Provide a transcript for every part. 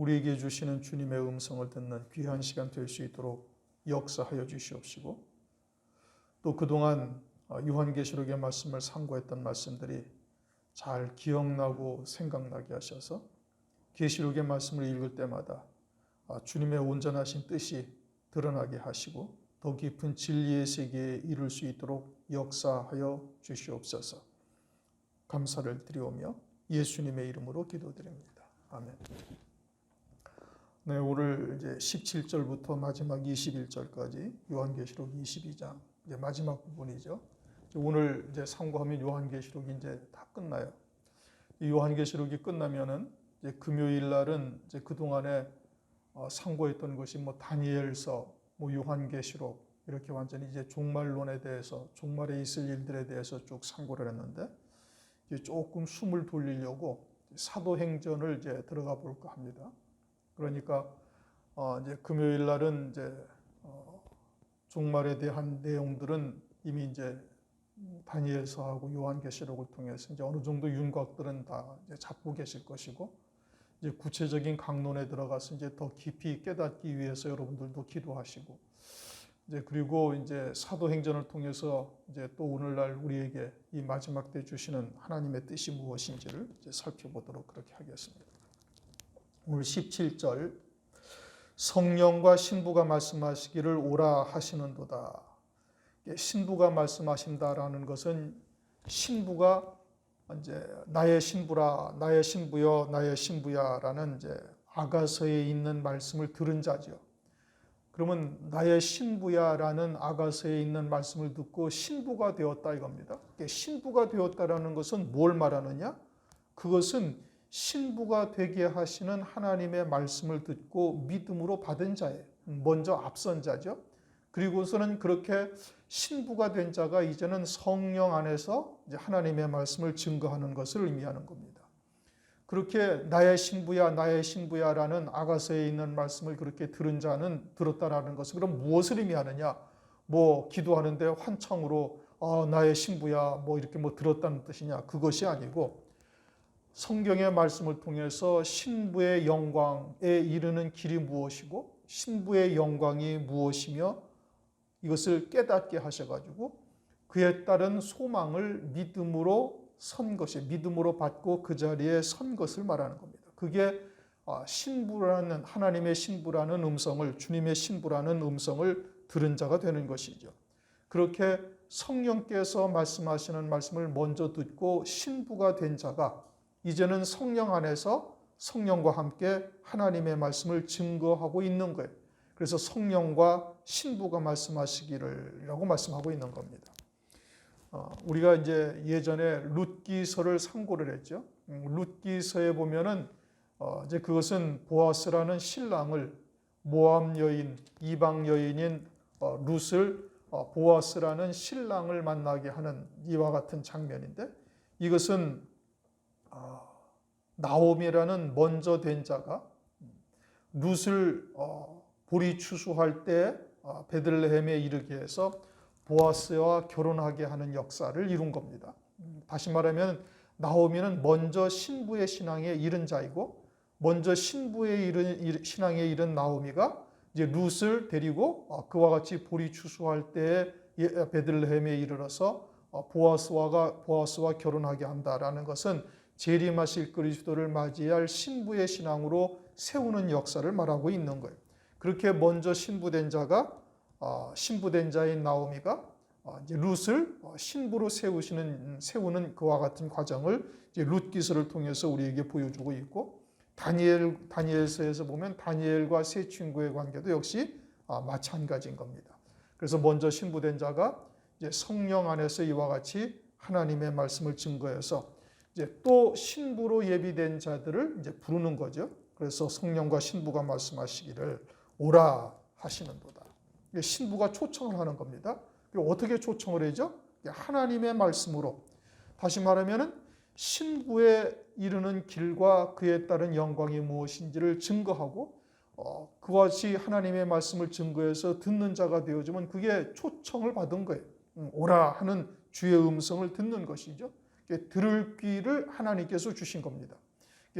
우리에게 주시는 주님의 음성을 듣는 귀한 시간 될 수 있도록 역사하여 주시옵시고, 또 그동안 요한계시록의 말씀을 상고했던 말씀들이 잘 기억나고 생각나게 하셔서 계시록의 말씀을 읽을 때마다 주님의 온전하신 뜻이 드러나게 하시고 더 깊은 진리의 세계에 이룰 수 있도록 역사하여 주시옵소서. 감사를 드리오며 예수님의 이름으로 기도드립니다. 아멘. 네, 오늘 이제 17절부터 마지막 21절까지 요한계시록 22장 이제 마지막 부분이죠. 오늘 이제 상고하면 요한계시록이 이제 다 끝나요. 이 요한계시록이 끝나면은 이제 금요일 날은 이제 그 동안에 상고했던 것이 뭐 다니엘서, 뭐 요한계시록 이렇게 완전히 이제 종말론에 대해서, 종말에 있을 일들에 대해서 쭉 상고를 했는데, 이제 조금 숨을 돌리려고 사도행전을 이제 들어가 볼까 합니다. 그러니까 이제 금요일 날은 이제 종말에 대한 내용들은 이미 이제 다니엘서하고 요한계시록을 통해서 이제 어느 정도 윤곽들은 다 이제 잡고 계실 것이고, 이제 구체적인 강론에 들어가서 이제 더 깊이 깨닫기 위해서 여러분들도 기도하시고, 이제 그리고 이제 사도행전을 통해서 이제 또 오늘날 우리에게 이 마지막 때 주시는 하나님의 뜻이 무엇인지를 이제 살펴보도록 그렇게 하겠습니다. 오늘 17절, 성령과 신부가 말씀하시기를 오라 하시는도다. 신부가 말씀하신다라는 것은 신부가 이제 나의 신부라, 나의 신부여, 나의 신부야라는 이제 아가서에 있는 말씀을 들은 자죠. 그러면 나의 신부야라는 아가서에 있는 말씀을 듣고 신부가 되었다 이겁니다. 신부가 되었다라는 것은 뭘 말하느냐? 그것은 신부가 되게 하시는 하나님의 말씀을 듣고 믿음으로 받은 자예요. 먼저 앞선 자죠. 그리고서는 그렇게 신부가 된 자가 이제는 성령 안에서 이제 하나님의 말씀을 증거하는 것을 의미하는 겁니다. 그렇게 나의 신부야, 나의 신부야라는 아가서에 있는 말씀을 그렇게 들은 자는 들었다라는 것은 그럼 무엇을 의미하느냐? 뭐 기도하는데 환청으로 나의 신부야 뭐 이렇게 뭐 들었다는 뜻이냐? 그것이 아니고 성경의 말씀을 통해서 신부의 영광에 이르는 길이 무엇이고 신부의 영광이 무엇이며 이것을 깨닫게 하셔가지고 그에 따른 소망을 믿음으로 선 것이, 믿음으로 받고 그 자리에 선 것을 말하는 겁니다. 그게 신부라는, 하나님의 신부라는 음성을, 주님의 신부라는 음성을 들은 자가 되는 것이죠. 그렇게 성령께서 말씀하시는 말씀을 먼저 듣고 신부가 된 자가 이제는 성령 안에서 성령과 함께 하나님의 말씀을 증거하고 있는 거예요. 그래서 성령과 신부가 말씀하시기를라고 말씀하고 있는 겁니다. 우리가 이제 예전에 룻기서를 상고를 했죠. 룻기서에 보면은 이제 그것은 보아스라는 신랑을 모압 여인, 이방 여인인 룻을 보아스라는 신랑을 만나게 하는 이와 같은 장면인데, 이것은 나오미라는 먼저 된 자가 룻을 보리 추수할 때 베들레헴에 이르게 해서 보아스와 결혼하게 하는 역사를 이룬 겁니다. 다시 말하면 나오미는 먼저 신부의 신앙에 이른 자이고, 먼저 신부의 신앙에 이른 나오미가 이제 룻을 데리고 그와 같이 보리 추수할 때 베들레헴에 이르러서 보아스와 결혼하게 한다라는 것은 재림하실 그리스도를 맞이할 신부의 신앙으로 세우는 역사를 말하고 있는 거예요. 그렇게 먼저 신부된 자가 신부된 자인 나오미가 이제 룻을 신부로 세우는 그와 같은 과정을 이제 룻기서를 통해서 우리에게 보여주고 있고, 다니엘서에서 보면 다니엘과 세 친구의 관계도 역시 마찬가지인 겁니다. 그래서 먼저 신부된 자가 이제 성령 안에서 이와 같이 하나님의 말씀을 증거해서 이제 또 신부로 예비된 자들을 이제 부르는 거죠. 그래서 성령과 신부가 말씀하시기를 오라 하시는도다. 신부가 초청을 하는 겁니다. 어떻게 초청을 하죠? 하나님의 말씀으로. 다시 말하면 신부에 이르는 길과 그에 따른 영광이 무엇인지를 증거하고 그와 같이 하나님의 말씀을 증거해서 듣는 자가 되어지면 그게 초청을 받은 거예요. 오라 하는 주의 음성을 듣는 것이죠. 들을 귀를 하나님께서 주신 겁니다.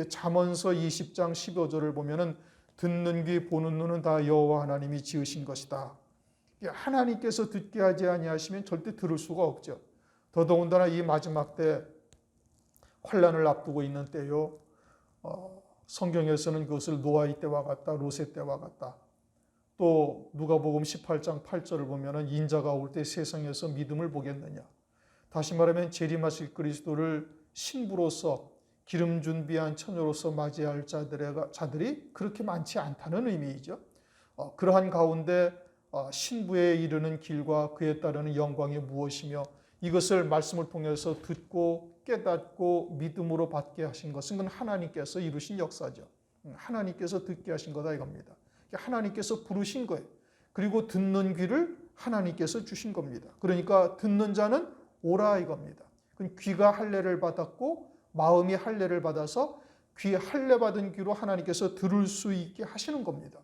잠언서 20장 15절을 보면은 듣는 귀 보는 눈은 다 여호와 하나님이 지으신 것이다. 하나님께서 듣게 하지 아니하시면 절대 들을 수가 없죠. 더더군다나 이 마지막 때 환난을 앞두고 있는 때요. 성경에서는 그것을 노아의 때와 같다, 롯의 때와 같다. 또 누가복음 18장 8절을 보면은 인자가 올 때 세상에서 믿음을 보겠느냐. 다시 말하면 재림하실 그리스도를 신부로서 기름 준비한 처녀로서 맞이할 자들이 그렇게 많지 않다는 의미이죠. 그러한 가운데 신부에 이르는 길과 그에 따르는 영광이 무엇이며 이것을 말씀을 통해서 듣고 깨닫고 믿음으로 받게 하신 것은 그건 하나님께서 이루신 역사죠. 하나님께서 듣게 하신 거다 이겁니다. 하나님께서 부르신 거예요. 그리고 듣는 귀를 하나님께서 주신 겁니다. 그러니까 듣는 자는 오라 이겁니다. 귀가 할례를 받았고 마음이 할례를 받아서 귀 할례 받은 귀로 하나님께서 들을 수 있게 하시는 겁니다.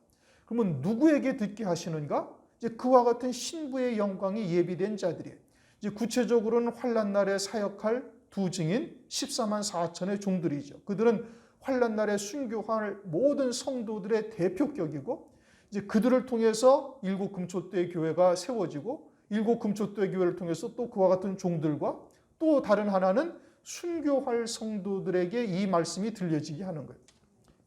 그러면 누구에게 듣게 하시는가? 이제 그와 같은 신부의 영광이 예비된 자들이에요. 이제 구체적으로는 환난 날에 사역할 두 증인 14만 4천의 종들이죠. 그들은 환난 날에 순교할 모든 성도들의 대표격이고 이제 그들을 통해서 일곱 금초대 교회가 세워지고 일곱 금초대 교회를 통해서 또 그와 같은 종들과 또 다른 하나는 순교할 성도들에게 이 말씀이 들려지게 하는 거예요.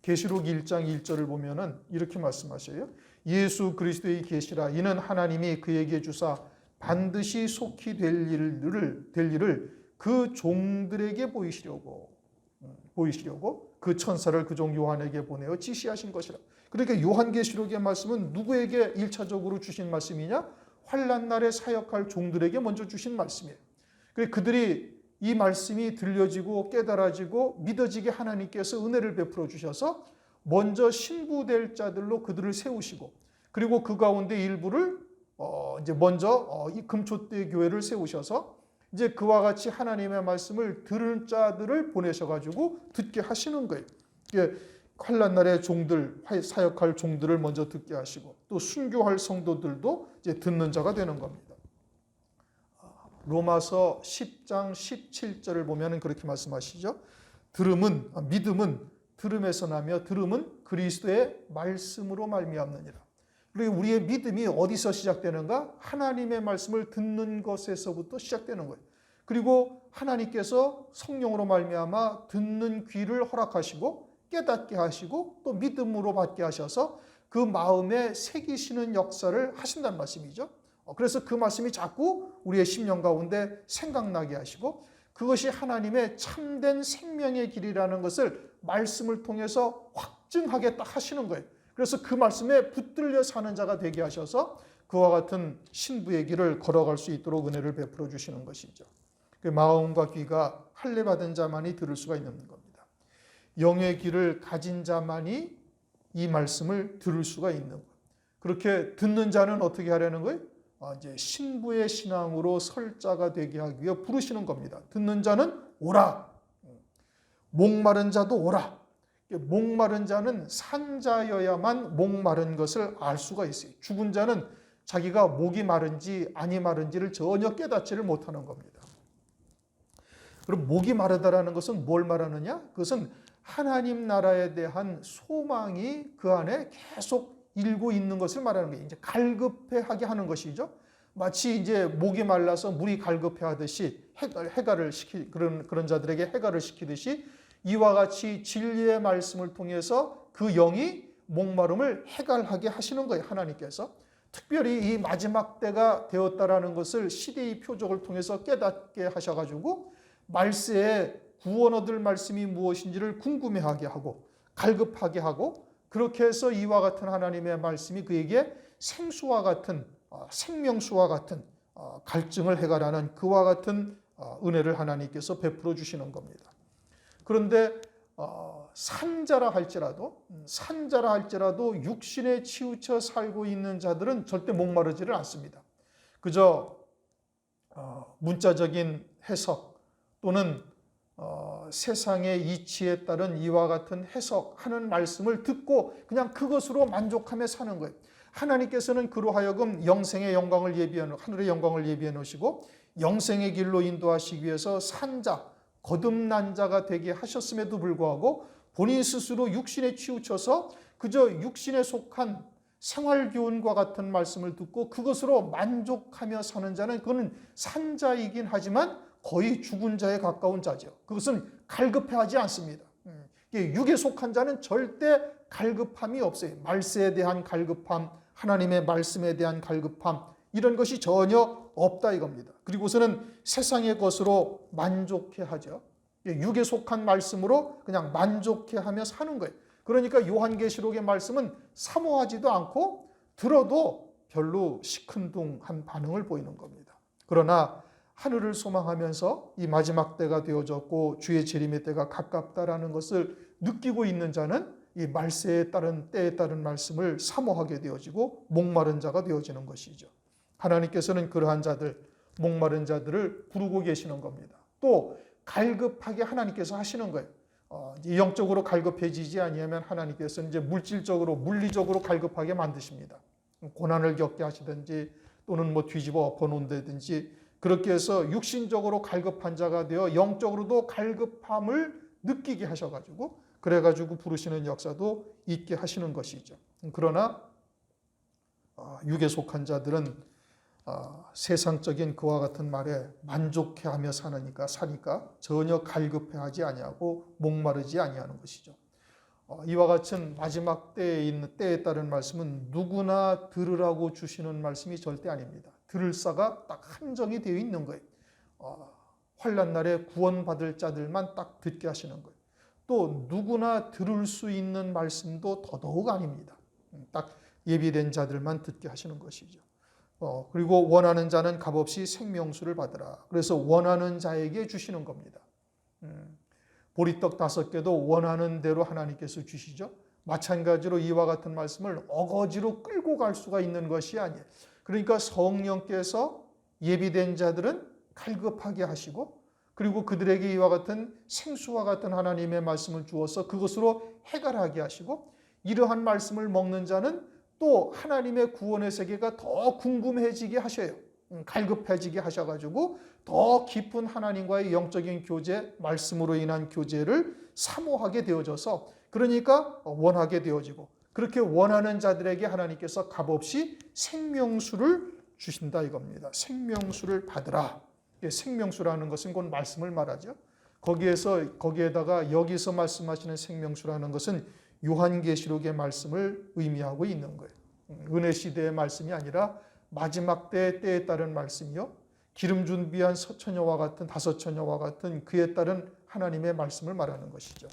계시록 1장 1절을 보면은 이렇게 말씀하셔요. 예수 그리스도의 계시라 이는 하나님이 그에게 주사 반드시 속히 될 일을 그 종들에게 보이시려고 그 천사를 그 종 요한에게 보내어 지시하신 것이라. 그러니까 요한계시록의 말씀은 누구에게 1차적으로 주신 말씀이냐? 환난 날에 사역할 종들에게 먼저 주신 말씀이에요. 그들이 이 말씀이 들려지고 깨달아지고 믿어지게 하나님께서 은혜를 베풀어 주셔서 먼저 신부될 자들로 그들을 세우시고 그리고 그 가운데 일부를 이제 먼저 이 금초대 교회를 세우셔서 이제 그와 같이 하나님의 말씀을 들을 자들을 보내셔가지고 듣게 하시는 거예요. 환난 날의 종들, 사역할 종들을 먼저 듣게 하시고 또 순교할 성도들도 이제 듣는 자가 되는 겁니다. 로마서 10장 17절을 보면 그렇게 말씀하시죠. 믿음은 들음에서 나며 들음은 그리스도의 말씀으로 말미암느니라. 그리고 우리의 믿음이 어디서 시작되는가? 하나님의 말씀을 듣는 것에서부터 시작되는 거예요. 그리고 하나님께서 성령으로 말미암아 듣는 귀를 허락하시고 깨닫게 하시고 또 믿음으로 받게 하셔서 그 마음에 새기시는 역사를 하신다는 말씀이죠. 그래서 그 말씀이 자꾸 우리의 심령 가운데 생각나게 하시고 그것이 하나님의 참된 생명의 길이라는 것을 말씀을 통해서 확증하게 딱 하시는 거예요. 그래서 그 말씀에 붙들려 사는 자가 되게 하셔서 그와 같은 신부의 길을 걸어갈 수 있도록 은혜를 베풀어 주시는 것이죠. 그 마음과 귀가 할례 받은 자만이 들을 수가 있는 겁니다. 영의 길을 가진 자만이 이 말씀을 들을 수가 있는 거예요. 그렇게 듣는 자는 어떻게 하려는 거예요? 이제 신부의 신앙으로 설 자가 되게 하기 위해 부르시는 겁니다. 듣는 자는 오라. 목마른 자도 오라. 목마른 자는 산 자여야만 목마른 것을 알 수가 있어요. 죽은 자는 자기가 목이 마른지 아니 마른지를 전혀 깨닫지를 못하는 겁니다. 그럼 목이 마르다라는 것은 뭘 말하느냐? 그것은 하나님 나라에 대한 소망이 그 안에 계속 일고 있는 것을 말하는 거예요. 이제 갈급해하게 하는 것이죠. 마치 이제 목이 말라서 물이 갈급해하듯이 해갈을 그런 자들에게 해갈을 시키듯이 이와 같이 진리의 말씀을 통해서 그 영이 목마름을 해갈하게 하시는 거예요. 하나님께서 특별히 이 마지막 때가 되었다라는 것을 시대의 표적을 통해서 깨닫게 하셔가지고 말세에 구원 얻을 말씀이 무엇인지를 궁금해하게 하고 갈급하게 하고 그렇게 해서 이와 같은 하나님의 말씀이 그에게 생수와 같은 생명수와 같은 갈증을 해결하는 그와 같은 은혜를 하나님께서 베풀어 주시는 겁니다. 그런데 산자라 할지라도 육신에 치우쳐 살고 있는 자들은 절대 목마르지를 않습니다. 그저 문자적인 해석 또는 세상의 이치에 따른 이와 같은 해석하는 말씀을 듣고 그냥 그것으로 만족하며 사는 거예요. 하나님께서는 그로 하여금 영생의 영광을 하늘의 영광을 예비해 놓으시고 영생의 길로 인도하시기 위해서 산자, 거듭난 자가 되게 하셨음에도 불구하고 본인 스스로 육신에 치우쳐서 그저 육신에 속한 생활교훈과 같은 말씀을 듣고 그것으로 만족하며 사는 자는 그거는 산 자이긴 하지만 거의 죽은 자에 가까운 자죠. 그것은 갈급해하지 않습니다. 육에 속한 자는 절대 갈급함이 없어요. 말세에 대한 갈급함, 하나님의 말씀에 대한 갈급함, 이런 것이 전혀 없다 이겁니다. 그리고서는 세상의 것으로 만족해하죠. 육에 속한 말씀으로 그냥 만족해하며 사는 거예요. 그러니까 요한계시록의 말씀은 사모하지도 않고 들어도 별로 시큰둥한 반응을 보이는 겁니다. 그러나 하늘을 소망하면서 이 마지막 때가 되어졌고 주의 재림의 때가 가깝다라는 것을 느끼고 있는 자는 이 말세에 따른 때에 따른 말씀을 사모하게 되어지고 목마른 자가 되어지는 것이죠. 하나님께서는 그러한 자들, 목마른 자들을 부르고 계시는 겁니다. 또 갈급하게 하나님께서 하시는 거예요. 영적으로 갈급해지지 아니하면 하나님께서는 이제 물질적으로, 물리적으로 갈급하게 만드십니다. 고난을 겪게 하시든지 또는 뭐 뒤집어 엎어놓는다든지 그렇게 해서 육신적으로 갈급한 자가 되어 영적으로도 갈급함을 느끼게 하셔가지고 그래가지고 부르시는 역사도 있게 하시는 것이죠. 그러나 육에 속한 자들은 세상적인 그와 같은 말에 만족해하며 사니까 전혀 갈급해하지 아니하고 목마르지 아니하는 것이죠. 이와 같은 마지막 때에 있는 때에 따른 말씀은 누구나 들으라고 주시는 말씀이 절대 아닙니다. 들을 사가 딱 한정이 되어 있는 거예요. 환난 날에 구원받을 자들만 딱 듣게 하시는 거예요. 또 누구나 들을 수 있는 말씀도 더더욱 아닙니다. 딱 예비된 자들만 듣게 하시는 것이죠. 그리고 원하는 자는 값없이 생명수를 받으라. 그래서 원하는 자에게 주시는 겁니다. 보리떡 5개도 원하는 대로 하나님께서 주시죠. 마찬가지로 이와 같은 말씀을 어거지로 끌고 갈 수가 있는 것이 아니에요. 그러니까 성령께서 예비된 자들은 갈급하게 하시고 그리고 그들에게 이와 같은 생수와 같은 하나님의 말씀을 주어서 그것으로 해결하게 하시고 이러한 말씀을 먹는 자는 또 하나님의 구원의 세계가 더 궁금해지게 하셔요. 갈급해지게 하셔가지고 더 깊은 하나님과의 영적인 교제, 말씀으로 인한 교제를 사모하게 되어져서 그러니까 원하게 되어지고 그렇게 원하는 자들에게 하나님께서 값없이 생명수를 주신다 이겁니다. 생명수를 받으라. 생명수라는 것은 곧 말씀을 말하죠. 거기에다가 여기서 말씀하시는 생명수라는 것은 요한계시록의 말씀을 의미하고 있는 거예요. 은혜 시대의 말씀이 아니라 마지막 때에 따른 말씀이요. 기름 준비한 서처녀와 같은 다섯처녀와 같은 그에 따른 하나님의 말씀을 말하는 것이죠.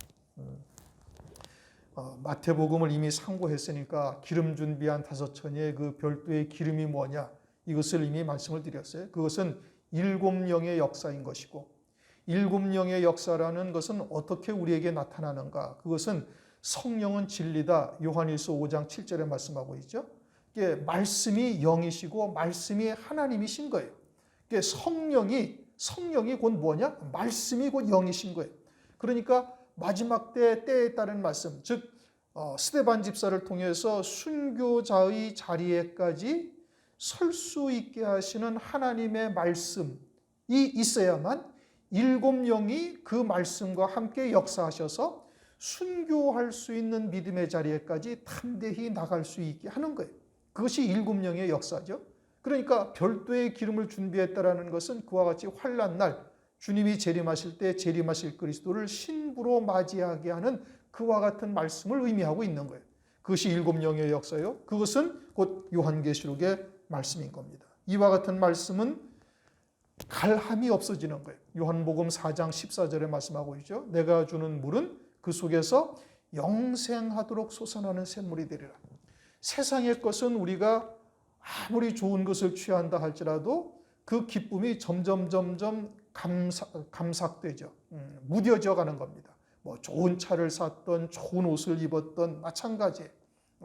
마태복음을 이미 상고했으니까 기름 준비한 다섯처녀의 그 별도의 기름이 뭐냐 이것을 이미 말씀을 드렸어요. 그것은 7영의 역사인 것이고 7영의 역사라는 것은 어떻게 우리에게 나타나는가? 그것은 성령은 진리다. 요한일서 5장 7절에 말씀하고 있죠. 이게 말씀이 영이시고 말씀이 하나님이신 거예요. 이게 성령이 곧 뭐냐? 말씀이 곧 영이신 거예요. 그러니까 마지막 때에 따른 말씀, 즉 스데반 집사를 통해서 순교자의 자리에까지 설 수 있게 하시는 하나님의 말씀이 있어야만 7영이 그 말씀과 함께 역사하셔서 순교할 수 있는 믿음의 자리에까지 담대히 나갈 수 있게 하는 거예요. 그것이 7영의 역사죠. 그러니까 별도의 기름을 준비했다라는 것은 그와 같이 환난 날 주님이 재림하실 때 재림하실 그리스도를 신부로 맞이하게 하는 그와 같은 말씀을 의미하고 있는 거예요. 그것이 7영의 역사요. 그것은 곧 요한계시록의 말씀인 겁니다. 이와 같은 말씀은 갈함이 없어지는 거예요. 요한복음 4장 14절에 말씀하고 있죠. 내가 주는 물은 그 속에서 영생하도록 솟아나는 샘물이 되리라. 세상의 것은 우리가 아무리 좋은 것을 취한다 할지라도 그 기쁨이 점점 감삭되죠. 무뎌져 가는 겁니다. 뭐 좋은 차를 샀던 좋은 옷을 입었던 마찬가지예요.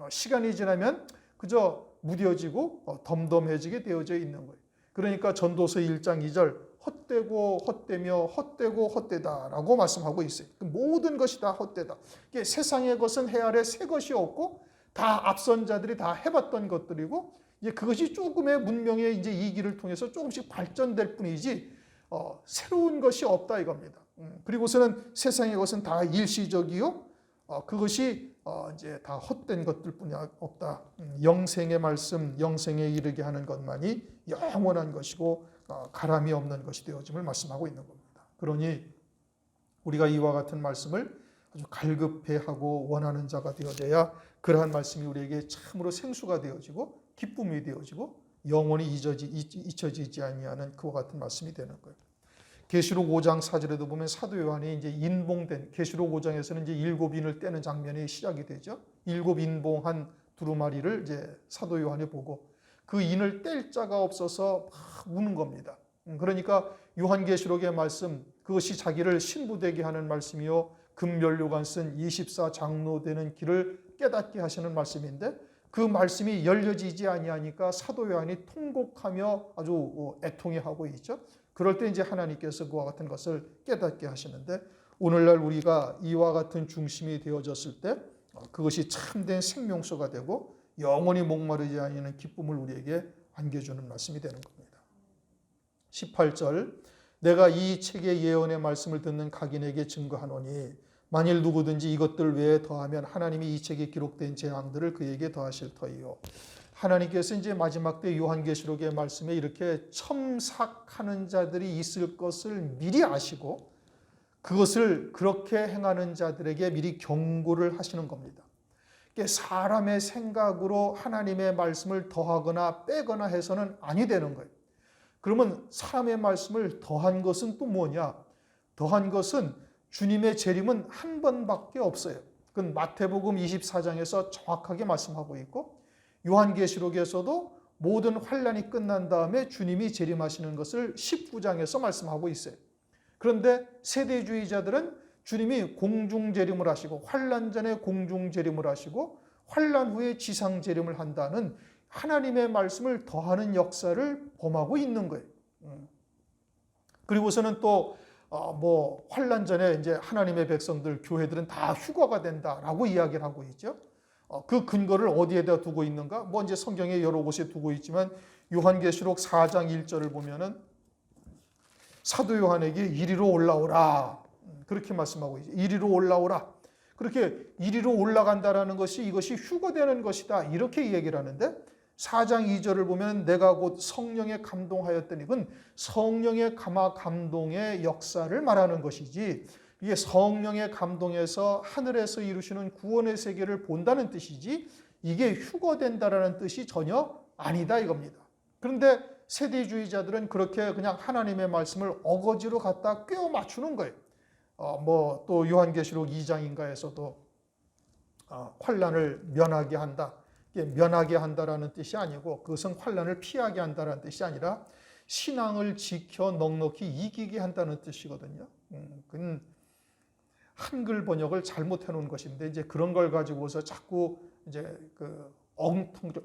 시간이 지나면 그저 무뎌지고 덤덤해지게 되어져 있는 거예요. 그러니까 전도서 1장 2절 헛되고 헛되며 헛되고 헛되다라고 말씀하고 있어요. 모든 것이 다 헛되다. 세상의 것은 해 아래 새 것이 없고 다 앞선 자들이 다 해봤던 것들이고 이제 그것이 조금의 문명의 이제 이 길을 통해서 조금씩 발전될 뿐이지 새로운 것이 없다 이겁니다. 그리고서는 세상의 것은 다 일시적이요 그것이 이제 다 헛된 것들 뿐이 없다. 영생의 말씀, 영생에 이르게 하는 것만이 영원한 것이고 가람이 없는 것이 되어짐을 말씀하고 있는 겁니다. 그러니 우리가 이와 같은 말씀을 아주 갈급해하고 원하는 자가 되어져야 그러한 말씀이 우리에게 참으로 생수가 되어지고 기쁨이 되어지고 영원히 잊혀지지 아니하는 그와 같은 말씀이 되는 거예요. 계시록 5장 4절에도 보면 사도 요한이 이제 인봉된 계시록 5장에서는 이제 7인을 떼는 장면이 시작이 되죠. 7 인봉한 두루마리를 이제 사도 요한이 보고 그 인을 뗄 자가 없어서 막 우는 겁니다. 그러니까 요한계시록의 말씀, 그것이 자기를 신부되게 하는 말씀이요 금면류관 쓴 24장로 되는 길을 깨닫게 하시는 말씀인데 그 말씀이 열려지지 아니하니까 사도 요한이 통곡하며 아주 애통해하고 있죠. 그럴 때 이제 하나님께서 그와 같은 것을 깨닫게 하시는데 오늘날 우리가 이와 같은 중심이 되어졌을 때 그것이 참된 생명수가 되고 영원히 목마르지 아니하는 기쁨을 우리에게 안겨주는 말씀이 되는 겁니다. 18절 내가 이 책의 예언의 말씀을 듣는 각인에게 증거하노니 만일 누구든지 이것들 외에 더하면 하나님이 이 책에 기록된 재앙들을 그에게 더하실 터이요. 하나님께서 이제 마지막 때 요한계시록의 말씀에 이렇게 첨삭하는 자들이 있을 것을 미리 아시고 그것을 그렇게 행하는 자들에게 미리 경고를 하시는 겁니다. 사람의 생각으로 하나님의 말씀을 더하거나 빼거나 해서는 아니 되는 거예요. 그러면 사람의 말씀을 더한 것은 또 뭐냐? 더한 것은 주님의 재림은 한 번밖에 없어요. 그건 마태복음 24장에서 정확하게 말씀하고 있고 요한계시록에서도 모든 환란이 끝난 다음에 주님이 재림하시는 것을 19장에서 말씀하고 있어요. 그런데 세대주의자들은 주님이 공중재림을 하시고 환란 전에 공중재림을 하시고 환란 후에 지상재림을 한다는 하나님의 말씀을 더하는 역사를 범하고 있는 거예요. 그리고서는 또 환란 전에 이제 하나님의 백성들, 교회들은 다 휴거가 된다라고 이야기를 하고 있죠. 그 근거를 어디에다 두고 있는가? 이제 성경에 여러 곳에 두고 있지만 요한계시록 4장 1절을 보면은 사도 요한에게 이리로 올라오라. 그렇게 말씀하고 있죠. 이리로 올라오라. 그렇게 이리로 올라간다라는 것이 이것이 휴거되는 것이다. 이렇게 얘기를 하는데 4장 2절을 보면 내가 곧 성령에 감동하였더니 그건 성령의 감동의 역사를 말하는 것이지 이게 성령의 감동에서 하늘에서 이루시는 구원의 세계를 본다는 뜻이지 이게 휴거된다라는 뜻이 전혀 아니다 이겁니다. 그런데 세대주의자들은 그렇게 그냥 하나님의 말씀을 어거지로 갖다 꿰어 맞추는 거예요. 또 요한계시록 2장인가에서도 환란을 면하게 한다. 면하게 한다라는 뜻이 아니고 그것은 환란을 피하게 한다라는 뜻이 아니라 신앙을 지켜 넉넉히 이기게 한다는 뜻이거든요. 그건 한글 번역을 잘못해 놓은 것인데 이제 그런 걸 가지고서 자꾸 이제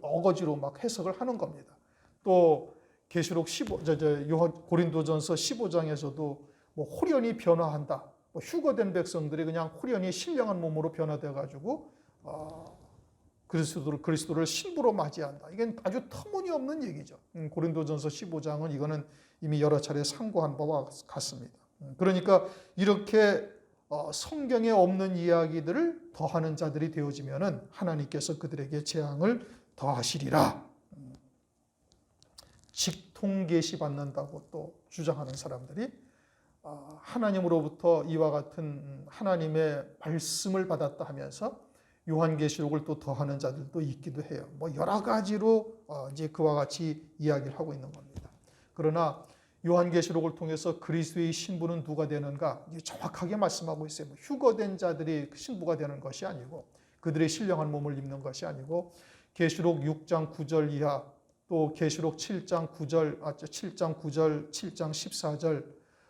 어거지로 막 해석을 하는 겁니다. 또 계시록 고린도전서 15장에서도 홀연히 변화한다. 휴거된 백성들이 그냥 홀연히 신령한 몸으로 변화돼 가지고 그리스도를 신부로 맞이한다. 이건 아주 터무니없는 얘기죠. 고린도전서 15장은 이거는 이미 여러 차례 상고한 바와 같습니다. 그러니까 이렇게 성경에 없는 이야기들을 더하는 자들이 되어지면은 하나님께서 그들에게 재앙을 더하시리라. 직통 계시 받는다고 또 주장하는 사람들이 하나님으로부터 이와 같은 하나님의 말씀을 받았다 하면서 요한계시록을 또 더하는 자들도 있기도 해요. 여러 가지로 이제 그와 같이 이야기를 하고 있는 겁니다. 그러나 요한계시록을 통해서 그리스도의 신부는 누가 되는가 정확하게 말씀하고 있어요. 휴거된 자들이 신부가 되는 것이 아니고 그들의 신령한 몸을 입는 것이 아니고 계시록 6장 9절 이하 또 계시록 7장 9절, 7장 14절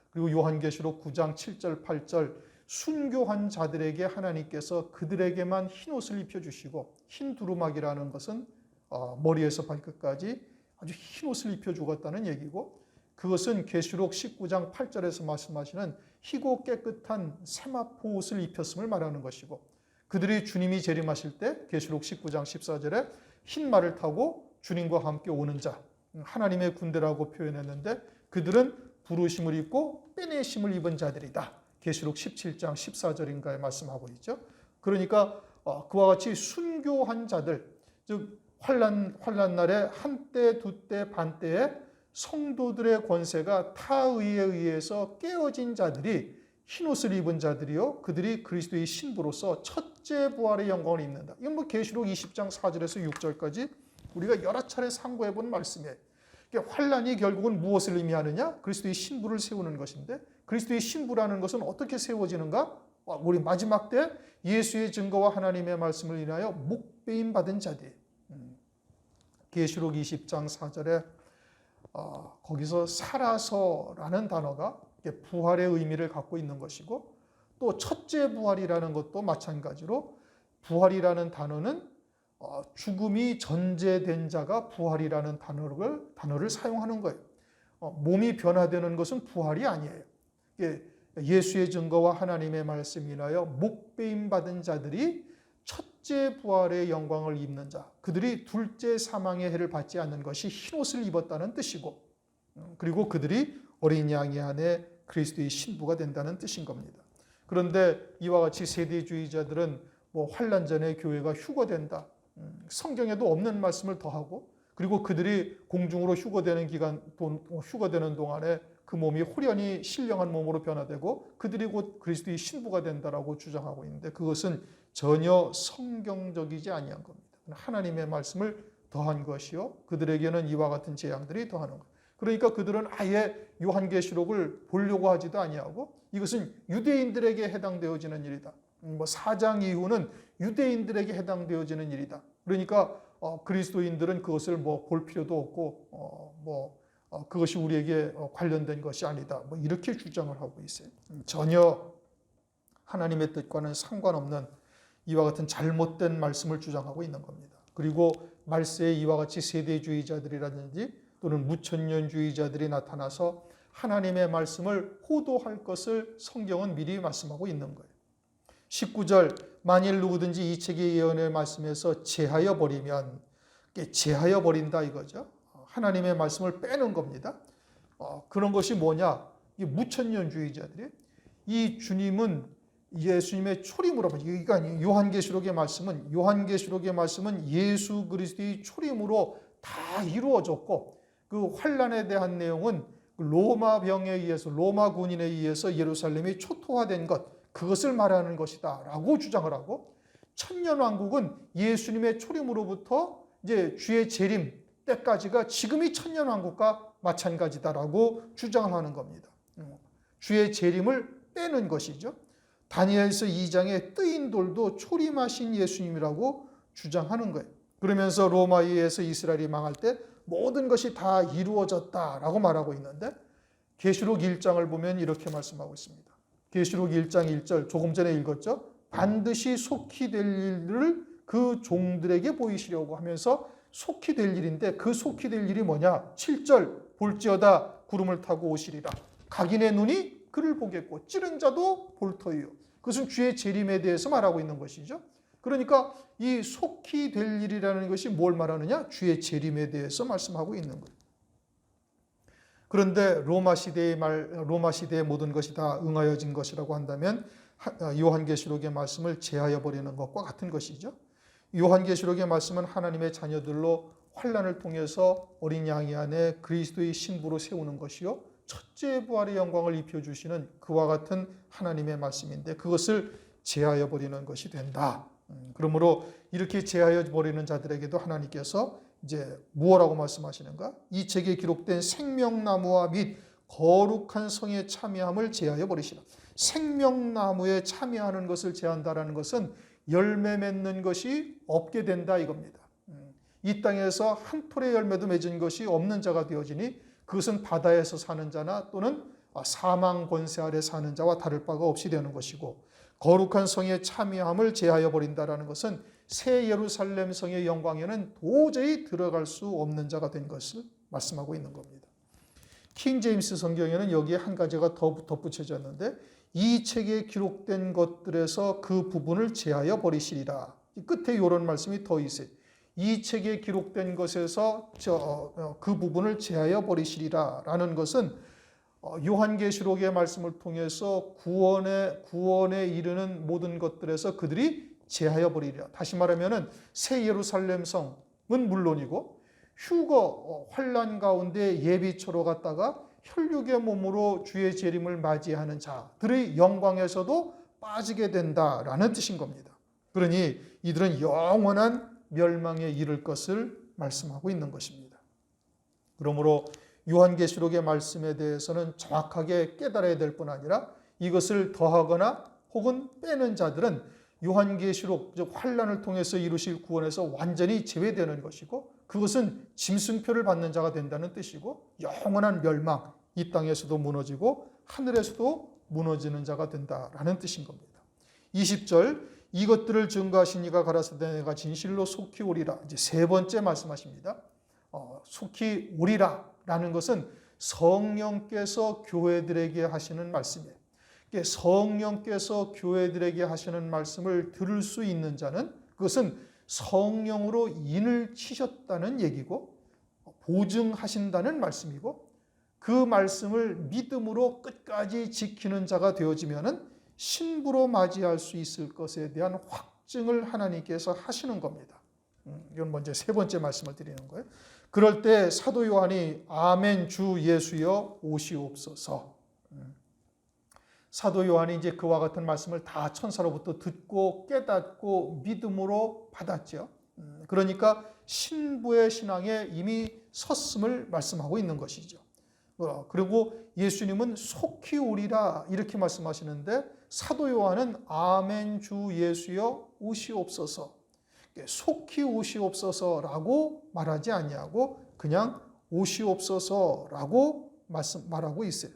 그리고 요한계시록 9장 7절 8절 순교한 자들에게 하나님께서 그들에게만 흰옷을 입혀주시고 흰 두루마기라는 것은 머리에서 발끝까지 아주 흰옷을 입혀주었다는 얘기고 그것은 계시록 19장 8절에서 말씀하시는 희고 깨끗한 세마포 옷을 입혔음을 말하는 것이고 그들이 주님이 재림하실 때 계시록 19장 14절에 흰 말을 타고 주님과 함께 오는 자 하나님의 군대라고 표현했는데 그들은 부르심을 입고 빼내심을 입은 자들이다. 계시록 17장 14절인가에 말씀하고 있죠. 그러니까 그와 같이 순교한 자들, 즉 환난 날에 한때, 두때, 반때에 성도들의 권세가 타의에 의해서 깨어진 자들이, 흰옷을 입은 자들이요, 그들이 그리스도의 신부로서 첫째 부활의 영광을 입는다. 이건 뭐 계시록 20장 4절에서 6절까지 우리가 여러 차례 상고해 본 말씀이에요. 환난이 결국은 무엇을 의미하느냐? 그리스도의 신부를 세우는 것인데, 그리스도의 신부라는 것은 어떻게 세워지는가? 우리 마지막 때 예수의 증거와 하나님의 말씀을 인하여 목배임 받은 자들. 계시록 20장 4절에 거기서 살아서라는 단어가 부활의 의미를 갖고 있는 것이고, 또 첫째 부활이라는 것도 마찬가지로 부활이라는 단어는 죽음이 전제된 자가 부활이라는 단어를 사용하는 거예요. 몸이 변화되는 것은 부활이 아니에요. 예수의 증거와 하나님의 말씀 인하여 목배임 받은 자들이 첫째 부활의 영광을 입는 자, 그들이 둘째 사망의 해를 받지 않는 것이 흰옷을 입었다는 뜻이고, 그리고 그들이 어린 양의 안에 그리스도의 신부가 된다는 뜻인 겁니다. 그런데 이와 같이 세대주의자들은 환난 전에 교회가 휴거된다, 성경에도 없는 말씀을 더하고, 그리고 그들이 공중으로 휴거되는 동안에 그 몸이 호련히 신령한 몸으로 변화되고 그들이 곧 그리스도의 신부가 된다라고 주장하고 있는데, 그것은 전혀 성경적이지 아니한 겁니다. 하나님의 말씀을 더한 것이요, 그들에게는 이와 같은 재앙들이 더하는 것. 그러니까 그들은 아예 요한계시록을 보려고 하지도 아니하고, 이것은 유대인들에게 해당되어지는 일이다. 4장 이후는 유대인들에게 해당되어지는 일이다. 그러니까 그리스도인들은 그것을 볼 필요도 없고 그것이 우리에게 관련된 것이 아니다. 이렇게 주장을 하고 있어요. 전혀 하나님의 뜻과는 상관없는 이와 같은 잘못된 말씀을 주장하고 있는 겁니다. 그리고 말세에 이와 같이 세대주의자들이라든지 또는 무천년주의자들이 나타나서 하나님의 말씀을 호도할 것을 성경은 미리 말씀하고 있는 거예요. 19절, 만일 누구든지 이 책의 예언의 말씀에서 제하여 버리면, 제하여 버린다 이거죠. 하나님의 말씀을 빼는 겁니다. 그런 것이 뭐냐? 이 무천년주의자들이, 이 주님은 예수님의 초림으로, 그러니까 요한계시록의 말씀은 예수 그리스도의 초림으로 다 이루어졌고, 그 환난에 대한 내용은 로마 군인에 의해서 예루살렘이 초토화된 것, 그것을 말하는 것이다 라고 주장을 하고, 천년왕국은 예수님의 초림으로부터 이제 주의 재림 때까지가 지금이 천년왕국과 마찬가지다라고 주장을 하는 겁니다. 주의 재림을 빼는 것이죠. 다니엘서 2장에 뜨인 돌도 초림하신 예수님이라고 주장하는 거예요. 그러면서 로마에 의해서 이스라엘이 망할 때 모든 것이 다 이루어졌다라고 말하고 있는데, 계시록 1장을 보면 이렇게 말씀하고 있습니다. 계시록 1장 1절 조금 전에 읽었죠. 반드시 속히 될 일을 그 종들에게 보이시려고 하면서 속히 될 일인데, 그 속히 될 일이 뭐냐? 7절, 볼지어다 구름을 타고 오시리라. 각인의 눈이 그를 보겠고 찌른 자도 볼 터이요. 그것은 주의 재림에 대해서 말하고 있는 것이죠. 그러니까 이 속히 될 일이라는 것이 뭘 말하느냐? 주의 재림에 대해서 말씀하고 있는 거예요. 그런데 로마 시대의 모든 것이 다 응하여진 것이라고 한다면 요한계시록의 말씀을 제하여 버리는 것과 같은 것이죠. 요한계시록의 말씀은 하나님의 자녀들로 환난을 통해서 어린 양이 안에 그리스도의 신부로 세우는 것이요, 첫째 부활의 영광을 입혀주시는 그와 같은 하나님의 말씀인데, 그것을 제하여 버리는 것이 된다. 그러므로 이렇게 제하여 버리는 자들에게도 하나님께서 이제 무엇라고 말씀하시는가? 이 책에 기록된 생명나무와 및 거룩한 성에 참여함을 제하여 버리시라. 생명나무에 참여하는 것을 제한다라는 것은 열매 맺는 것이 없게 된다 이겁니다. 이 땅에서 한 톨의 열매도 맺은 것이 없는 자가 되어지니, 그것은 바다에서 사는 자나 또는 사망 권세 아래 사는 자와 다를 바가 없이 되는 것이고, 거룩한 성에 참여함을 제하여 버린다라는 것은 새 예루살렘 성의 영광에는 도저히 들어갈 수 없는 자가 된 것을 말씀하고 있는 겁니다. 킹 제임스 성경에는 여기에 한 가지가 더 덧붙여졌는데, 이 책에 기록된 것들에서 그 부분을 제하여 버리시리라. 끝에 이런 말씀이 더 있어요. 이 책에 기록된 것에서 그 부분을 제하여 버리시리라 라는 것은 요한계시록의 말씀을 통해서 구원에 이르는 모든 것들에서 그들이 제하여 버리리라. 다시 말하면은 새 예루살렘 성은 물론이고 휴거 환난 가운데 예비처로 갔다가 혈육의 몸으로 주의 재림을 맞이하는 자들의 영광에서도 빠지게 된다라는 뜻인 겁니다. 그러니 이들은 영원한 멸망에 이를 것을 말씀하고 있는 것입니다. 그러므로 요한계시록의 말씀에 대해서는 정확하게 깨달아야 될 뿐 아니라 이것을 더하거나 혹은 빼는 자들은 요한계시록, 즉 환난을 통해서 이루실 구원에서 완전히 제외되는 것이고, 그것은 짐승표를 받는 자가 된다는 뜻이고, 영원한 멸망, 이 땅에서도 무너지고 하늘에서도 무너지는 자가 된다라는 뜻인 겁니다. 20절, 이것들을 증거하신 이가 가라사대 내가 진실로 속히 오리라. 이제 세 번째 말씀하십니다. 속히 오리라 라는 것은 성령께서 교회들에게 하시는 말씀이에요. 성령께서 교회들에게 하시는 말씀을 들을 수 있는 자는 그것은 성령으로 인을 치셨다는 얘기고 보증하신다는 말씀이고, 그 말씀을 믿음으로 끝까지 지키는 자가 되어지면은 신부로 맞이할 수 있을 것에 대한 확증을 하나님께서 하시는 겁니다. 이건 먼저 세 번째 말씀을 드리는 거예요. 그럴 때 사도 요한이 아멘 주 예수여 오시옵소서. 사도 요한이 이제 그와 같은 말씀을 다 천사로부터 듣고 깨닫고 믿음으로 받았죠. 그러니까 신부의 신앙에 이미 섰음을 말씀하고 있는 것이죠. 그리고 예수님은 속히 오리라 이렇게 말씀하시는데 사도 요한은 아멘 주 예수여 오시옵소서, 속히 오시옵소서라고 말하지 아니하고 그냥 오시옵소서라고 말하고 있어요.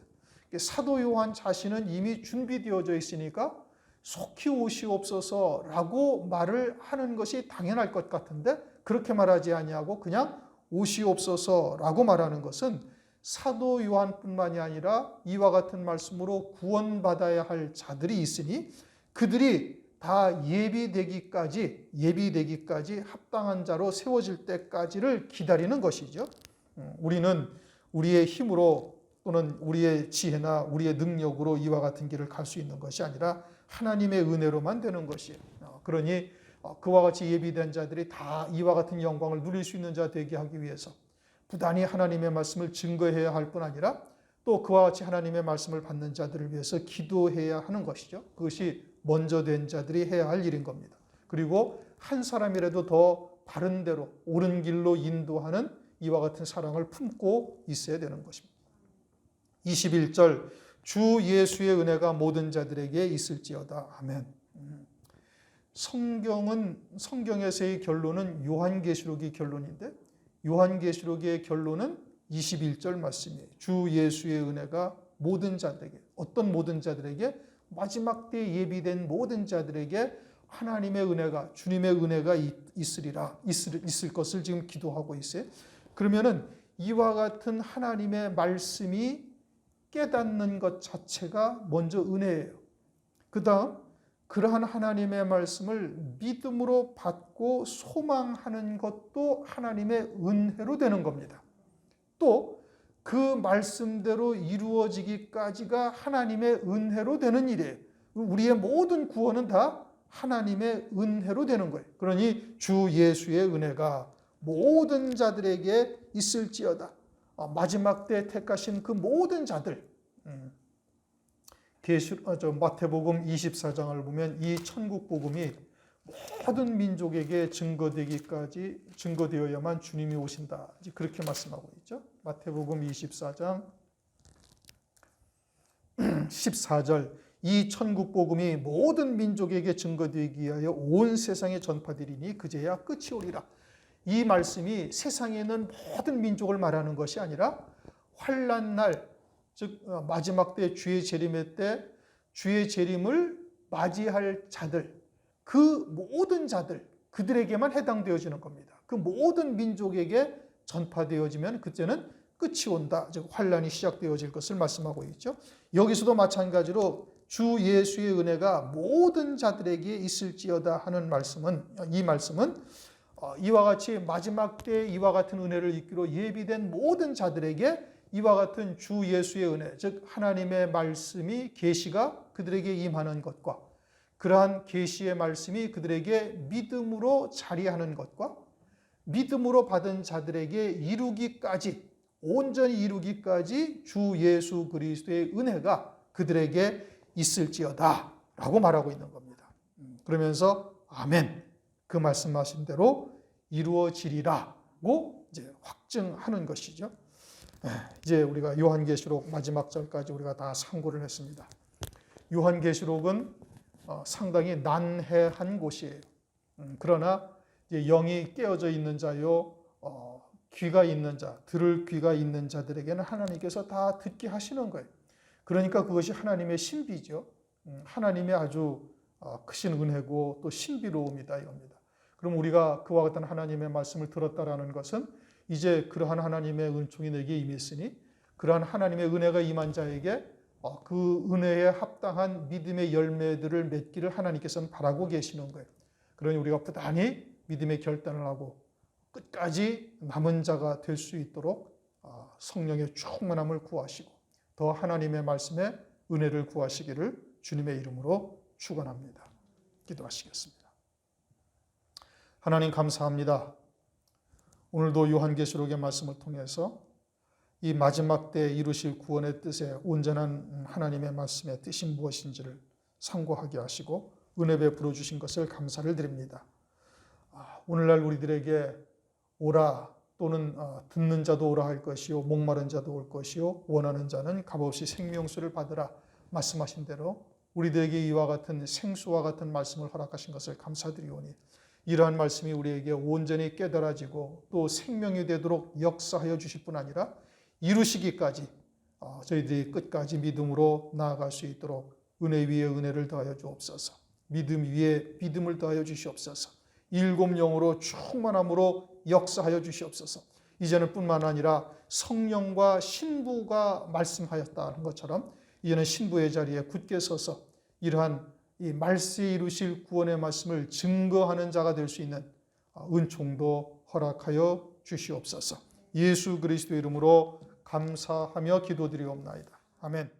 사도 요한 자신은 이미 준비되어져 있으니까 속히 오시옵소서라고 말을 하는 것이 당연할 것 같은데 그렇게 말하지 아니하고 그냥 오시옵소서라고 말하는 것은 사도 요한뿐만이 아니라 이와 같은 말씀으로 구원받아야 할 자들이 있으니 그들이 다 예비되기까지 합당한 자로 세워질 때까지를 기다리는 것이죠. 우리는 우리의 힘으로 또는 우리의 지혜나 우리의 능력으로 이와 같은 길을 갈 수 있는 것이 아니라 하나님의 은혜로만 되는 것이에요. 그러니 그와 같이 예비된 자들이 다 이와 같은 영광을 누릴 수 있는 자 되게 하기 위해서 부단히 하나님의 말씀을 증거해야 할 뿐 아니라 또 그와 같이 하나님의 말씀을 받는 자들을 위해서 기도해야 하는 것이죠. 그것이 먼저 된 자들이 해야 할 일인 겁니다. 그리고 한 사람이라도 더 바른 대로 옳은 길로 인도하는 이와 같은 사랑을 품고 있어야 되는 것입니다. 21절, 주 예수의 은혜가 모든 자들에게 있을지어다. 아멘. 성경에서의 결론은 요한계시록이 결론인데 요한계시록의 결론은 21절 말씀이에요. 주 예수의 은혜가 모든 자들에게, 어떤 모든 자들에게? 마지막 때 예비된 모든 자들에게 하나님의 은혜가, 주님의 은혜가 있을 것을 지금 기도하고 있어요. 그러면은 이와 같은 하나님의 말씀이 깨닫는 것 자체가 먼저 은혜예요. 그 다음 그러한 하나님의 말씀을 믿음으로 받고 소망하는 것도 하나님의 은혜로 되는 겁니다. 또 그 말씀대로 이루어지기까지가 하나님의 은혜로 되는 일이에요. 우리의 모든 구원은 다 하나님의 은혜로 되는 거예요. 그러니 주 예수의 은혜가 모든 자들에게 있을지어다. 마지막 때 택하신 그 모든 자들, 마태복음 24장을 보면 이 천국 복음이 모든 민족에게 증거되어야만 주님이 오신다. 그렇게 말씀하고 있죠. 마태복음 24장 14절, 이 천국 복음이 모든 민족에게 증거되기 위하여 온 세상에 전파되리니 그제야 끝이 오리라. 이 말씀이 세상에 있는 모든 민족을 말하는 것이 아니라 환난 날, 즉 마지막 때 주의 재림의 때 주의 재림을 맞이할 자들, 그 모든 자들, 그들에게만 해당되어지는 겁니다. 그 모든 민족에게 전파되어지면 그때는 끝이 온다, 즉 환난이 시작되어질 것을 말씀하고 있죠. 여기서도 마찬가지로 주 예수의 은혜가 모든 자들에게 있을지어다 하는 말씀은, 이 말씀은 이와 같이 마지막 때 이와 같은 은혜를 입기로 예비된 모든 자들에게 이와 같은 주 예수의 은혜, 즉 하나님의 말씀이 계시가 그들에게 임하는 것과 그러한 계시의 말씀이 그들에게 믿음으로 자리하는 것과 믿음으로 받은 자들에게 이루기까지, 온전히 이루기까지 주 예수 그리스도의 은혜가 그들에게 있을지어다 라고 말하고 있는 겁니다. 그러면서 아멘, 그 말씀하신 대로 이루어지리라고 이제 확증하는 것이죠. 이제 우리가 요한계시록 마지막 절까지 우리가 다 상고를 했습니다. 요한계시록은 상당히 난해한 곳이에요. 그러나 이제 영이 깨어져 있는 자요, 귀가 있는 자, 들을 귀가 있는 자들에게는 하나님께서 다 듣게 하시는 거예요. 그러니까 그것이 하나님의 신비죠. 하나님의 아주 크신 은혜고 또 신비로움이다 이겁니다. 그럼 우리가 그와 같은 하나님의 말씀을 들었다라는 것은 이제 그러한 하나님의 은총이 내게 임했으니 그러한 하나님의 은혜가 임한 자에게 그 은혜에 합당한 믿음의 열매들을 맺기를 하나님께서는 바라고 계시는 거예요. 그러니 우리가 부단히 믿음의 결단을 하고 끝까지 남은 자가 될 수 있도록 성령의 충만함을 구하시고 더 하나님의 말씀에 은혜를 구하시기를 주님의 이름으로 축원합니다. 기도하시겠습니다. 하나님 감사합니다. 오늘도 요한계시록의 말씀을 통해서 이 마지막 때 이루실 구원의 뜻에 온전한 하나님의 말씀의 뜻이 무엇인지를 상고하게 하시고 은혜 베풀어 주신 것을 감사를 드립니다. 오늘날 우리들에게 오라 또는 듣는 자도 오라 할 것이요 목마른 자도 올 것이요 원하는 자는 값없이 생명수를 받으라 말씀하신 대로 우리들에게 이와 같은 생수와 같은 말씀을 허락하신 것을 감사드리오니 이러한 말씀이 우리에게 온전히 깨달아지고 또 생명이 되도록 역사하여 주실 뿐 아니라 이루시기까지 저희들이 끝까지 믿음으로 나아갈 수 있도록 은혜 위에 은혜를 더하여 주옵소서. 믿음 위에 믿음을 더하여 주시옵소서. 일곱 영으로 충만함으로 역사하여 주시옵소서. 이제는 뿐만 아니라 성령과 신부가 말씀하였다는 것처럼 이제는 신부의 자리에 굳게 서서 이러한 이 말씀이 이루실 구원의 말씀을 증거하는 자가 될 수 있는 은총도 허락하여 주시옵소서. 예수 그리스도 이름으로 감사하며 기도드리옵나이다. 아멘.